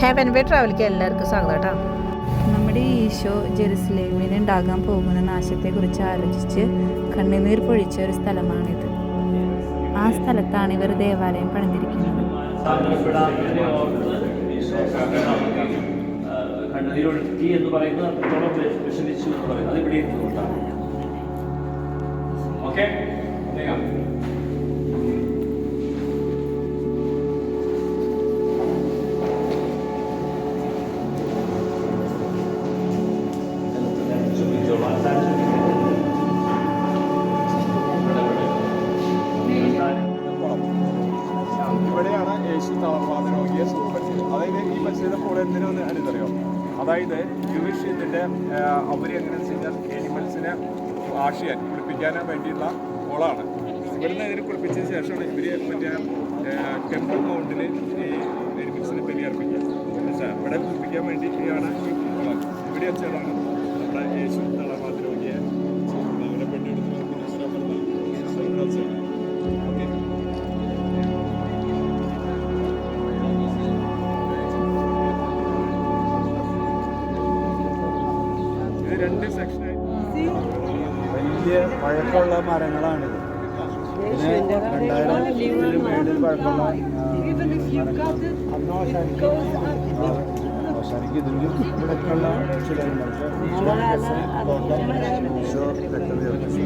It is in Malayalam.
ഹെവൻ വേ ട്രാവലിക്ക് എല്ലാവർക്കും സ്വാഗതം കേട്ടോ. നമ്മുടെ ഈശോ ജെറുസലേമിൽ ഉണ്ടാകാൻ പോകുന്ന നാശത്തെക്കുറിച്ച് ആലോചിച്ച് കണ്ണുനീർ പൊഴിച്ച ഒരു സ്ഥലമാണിത്. ആ സ്ഥലത്താണ് ഇവർ ദേവാലയം പണിതിരിക്കുന്നത്. കണ്ണുനീരൊഴുക്കി എന്ന് പറയുന്നത് അത്രത്തോളം വിഷമിച്ചു എന്ന് പറയുന്നത് അത് ഇവിടെ ഇരുന്നുകൊണ്ടാണ്. ഓക്കെ, ഇവിടെയാണ് യേശു തളർവാദ രോഗിയെ സുഖപ്പെടുത്തിയത്. അതായത് ഈ മത്സരം പോലെ എന്തിനാന്ന് അനുസരിയോ, അതായത് ജൂയിഷ് ഇതിൻ്റെ അവർ എങ്ങനെ വെച്ച് കഴിഞ്ഞാൽ എനിമൽസിനെ വാഷിയാൻ കുളിപ്പിക്കാൻ വേണ്ടിയുള്ള കുളമാണ്. ഇവിടുന്ന് ഇതിന് കുളിപ്പിച്ചതിന് ശേഷമാണ് ഇവർ മറ്റേ ടെമ്പിൾ മൗണ്ടിൽ ഈ എനിമൽസിനെ ബലിയർപ്പിക്കുക. ഇവിടെ കുളിപ്പിക്കാൻ വേണ്ടിയാണ് ഈ കുളം. ഇവിടെ വെച്ചാണ് നമ്മുടെ യേശു തളർവാദ രോഗിയെ അവരെ പെട്ടെടുത്ത് ഓക്കെ. രണ്ട് സെക്ഷനായി വലിയ പഴക്കമുള്ള മരങ്ങളാണിത്. ഇതിന് 2000 മേളിൽ പഴക്കമുള്ള അവസാനിക്ക് ഇതിലും ഇവിടെയൊക്കെയുള്ള ചിലരുണ്ട്. പക്ഷേ